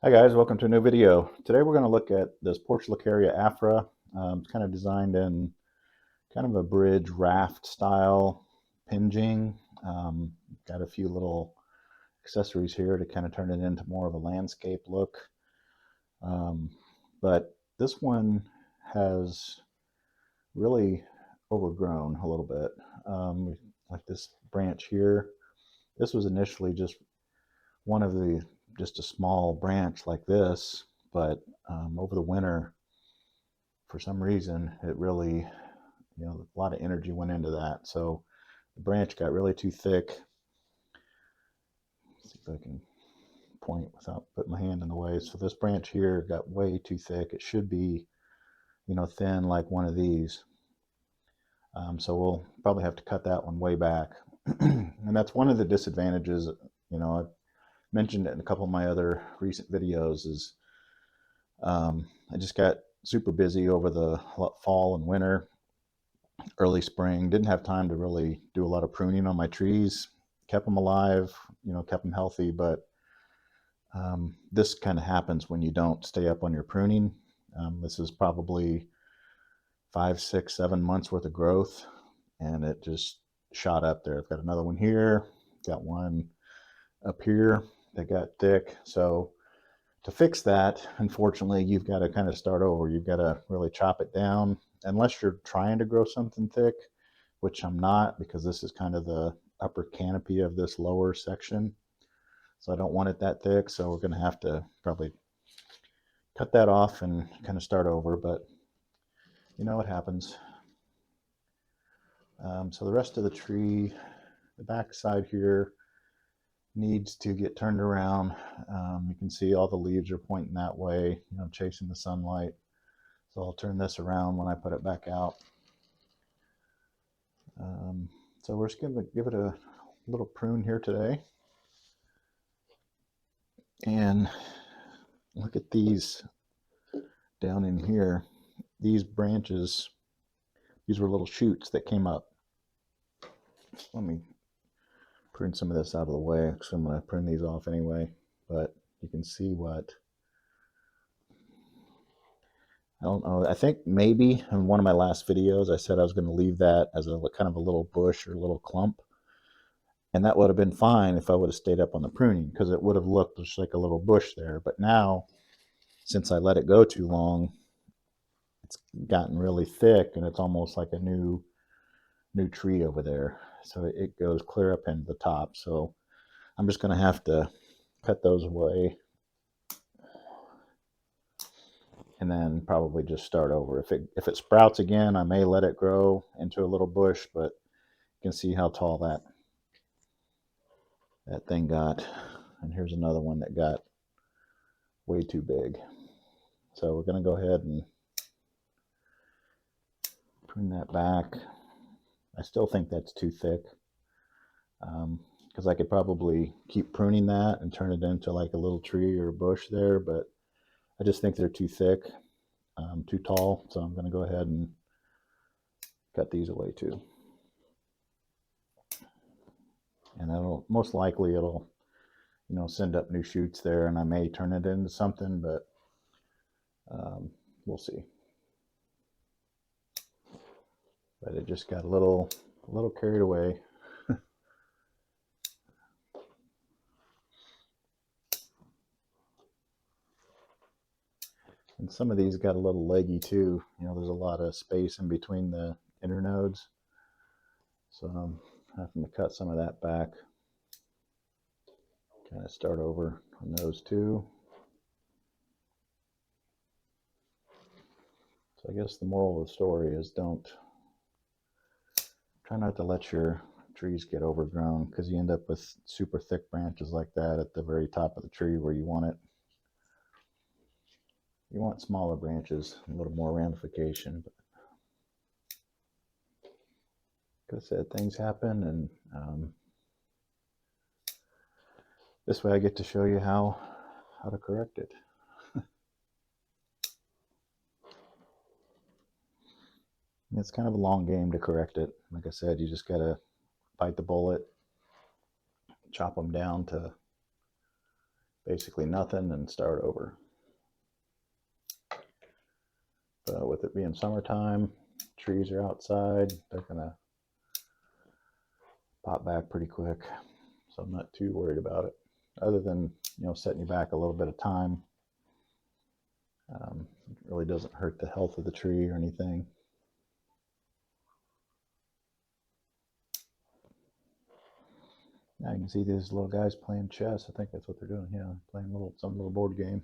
Hi guys, welcome to a new video. Today we're going to look at this portulacaria afra. It's kind of designed in kind of a bridge raft style penjing. Got a few little accessories here to kind of turn it into more of a landscape look. But this one has really overgrown a little bit. Like this branch here. This was initially just just a small branch like this, but over the winter, for some reason, it really, a lot of energy went into that. So the branch got really too thick. Let's see if I can point without putting my hand in the way. So this branch here got way too thick. It should be, thin like one of these. So we'll probably have to cut that one way back. And that's one of the disadvantages, I've mentioned it in a couple of my other recent videos, is I just got super busy over the fall and winter, early spring. Didn't have time to really do a lot of pruning on my trees. Kept them alive, kept them healthy, but this kind of happens when you don't stay up on your pruning. This is probably 5, 6, 7 months worth of growth, and it just shot up there. I've got another one here, got one up here that got thick. So to fix that, unfortunately, you've got to kind of start over. You've got to really chop it down, unless you're trying to grow something thick, which I'm not, because this is kind of the upper canopy of this lower section. So I don't want it that thick. So we're going to have to probably cut that off and kind of start over, but it happens. So the rest of the tree, the back side here, needs to get turned around. You can see all the leaves are pointing that way, chasing the sunlight. So I'll turn this around when I put it back out. So we're just going to give it a little prune here today. And look at these down in here. These branches, these were little shoots that came up. Let me prune some of this out of the way, because I'm going to prune these off anyway. But you can see what, I don't know, I think maybe in one of my last videos I said I was going to leave that as a kind of a little bush or a little clump. And that would have been fine if I would have stayed up on the pruning, because it would have looked just like a little bush there. But now, since I let it go too long, it's gotten really thick, and it's almost like a new tree over there. So it goes clear up into the top. So I'm just going to have to cut those away, and then probably just start over. If it sprouts again, I may let it grow into a little bush, but you can see how tall that thing got. And here's another one that got way too big. So we're going to go ahead and prune that back. I still think that's too thick, because I could probably keep pruning that and turn it into like a little tree or a bush there, but I just think they're too thick, too tall. So I'm going to go ahead and cut these away too. And most likely it'll send up new shoots there, and I may turn it into something, but we'll see. But it just got a little carried away. And some of these got a little leggy too. There's a lot of space in between the internodes. So I'm having to cut some of that back. Kind of start over on those two. So I guess the moral of the story is try not to let your trees get overgrown, because you end up with super thick branches like that at the very top of the tree where you want it. You want smaller branches, a little more ramification. But like I said, things happen, and this way I get to show you how to correct it. It's kind of a long game to correct it. Like I said, you just gotta bite the bullet, chop them down to basically nothing and start over. But with it being summertime, trees are outside, they're gonna pop back pretty quick. So I'm not too worried about it, other than, you know, setting you back a little bit of time. It really doesn't hurt the health of the tree or anything. Now you can see these little guys playing chess. I think that's what they're doing. Yeah, playing some little board game.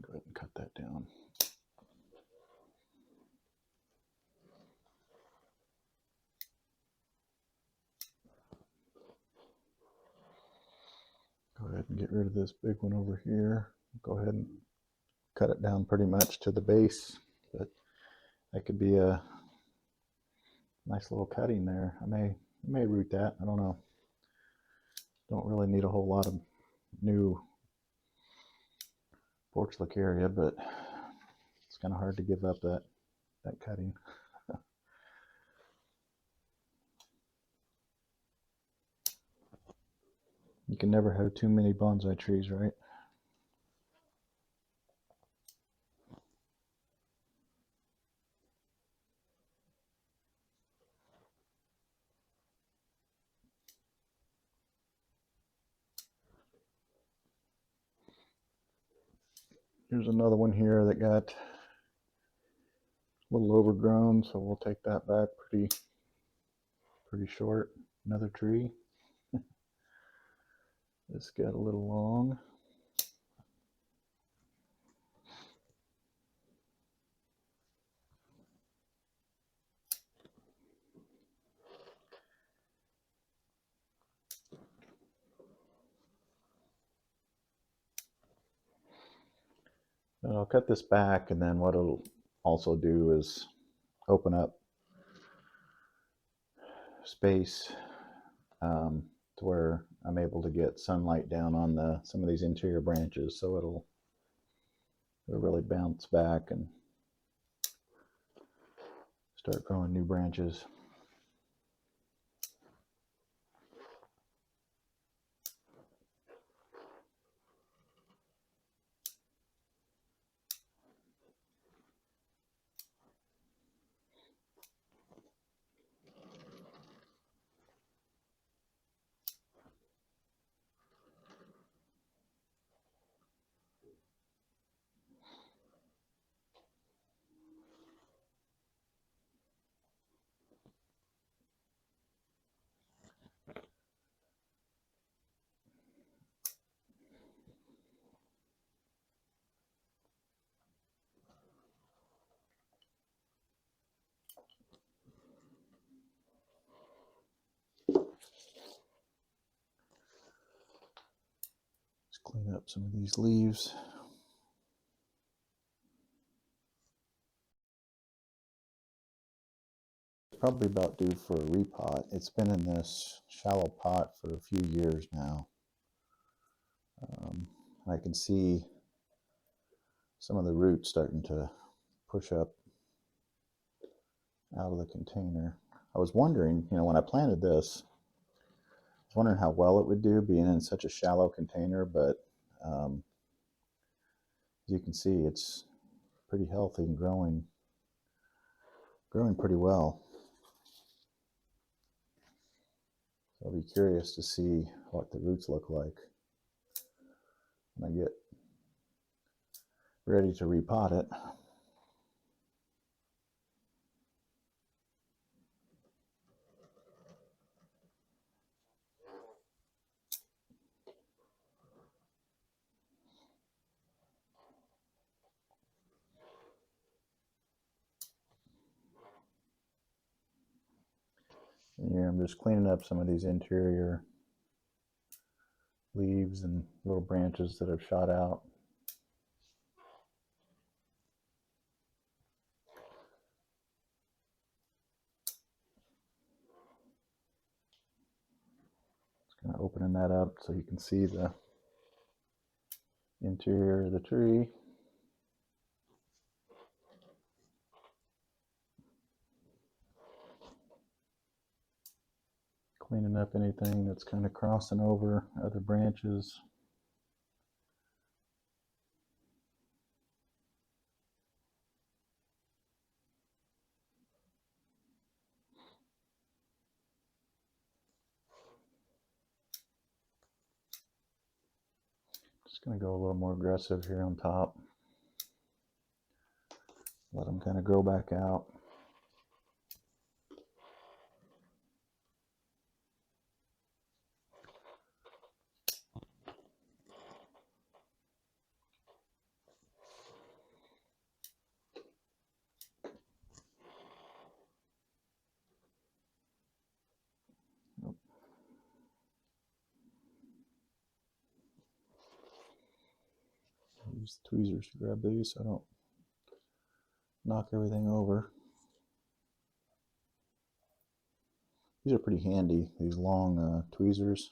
Go ahead and cut that down. Go ahead and get rid of this big one over here. Go ahead and cut it down pretty much to the base, but that could be a nice little cutting there. I may root that. I don't know. Don't really need a whole lot of new portulacaria, but it's kind of hard to give up that cutting. You can never have too many bonsai trees, right? Here's another one here that got a little overgrown, so we'll take that back pretty short. Another tree. This got a little long. And I'll cut this back, and then what it'll also do is open up space to where I'm able to get sunlight down on some of these interior branches, so it'll really bounce back and start growing new branches. Clean up some of these leaves. It's probably about due for a repot. It's been in this shallow pot for a few years now. I can see some of the roots starting to push up out of the container. I was wondering, you know, when I planted this, I was wondering how well it would do being in such a shallow container, but as you can see, it's pretty healthy and growing pretty well. So I'll be curious to see what the roots look like when I get ready to repot it. And here I'm just cleaning up some of these interior leaves and little branches that have shot out. Kind of opening that up so you can see the interior of the tree. Cleaning up anything that's kind of crossing over other branches. Just going to go a little more aggressive here on top. Let them kind of grow back out. Use the tweezers to grab these so I don't knock everything over. These are pretty handy, these long tweezers.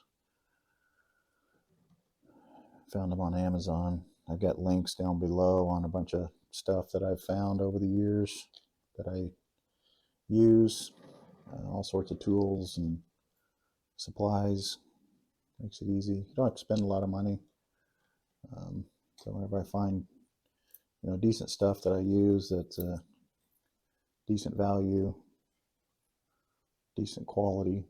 Found them on Amazon. I've got links down below on a bunch of stuff that I've found over the years that I use. All sorts of tools and supplies. Makes it easy. You don't have to spend a lot of money. So whenever I find, decent stuff that I use that's decent value, decent quality,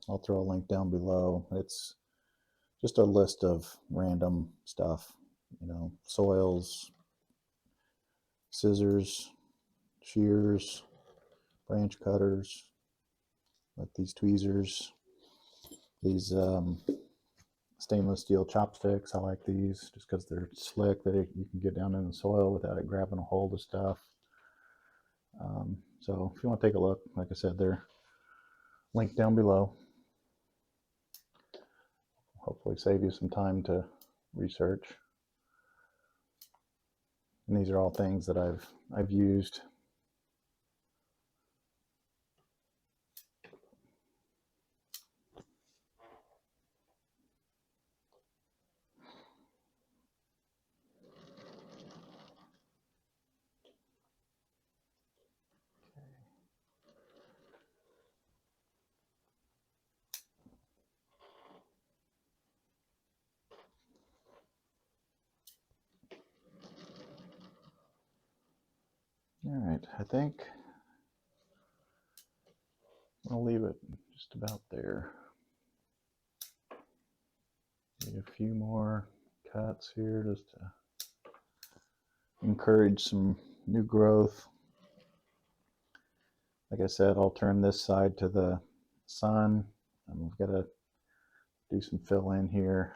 I'll throw a link down below. It's just a list of random stuff, soils, scissors, shears, branch cutters, like these tweezers, these stainless steel chopsticks. I like these just because they're slick, that you can get down in the soil without it grabbing a hold of stuff. So if you want to take a look, like I said, they're linked down below. Hopefully save you some time to research. And these are all things that I've used. All right, I think I'll leave it just about there. Need a few more cuts here just to encourage some new growth. Like I said, I'll turn this side to the sun, and we've got to do some fill in here.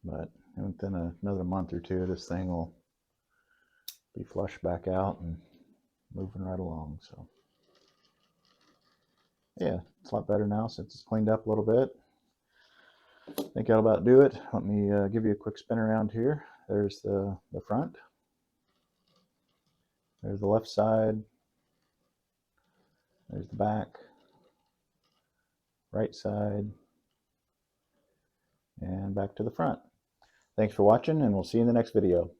But within another month or two, this thing will be flushed back out and moving right along. So yeah, it's a lot better now since it's cleaned up a little bit. I think that'll about do it. Let me give you a quick spin around here. There's the front. There's the left side. There's the back. Right side. And back to the front. Thanks for watching, and we'll see you in the next video.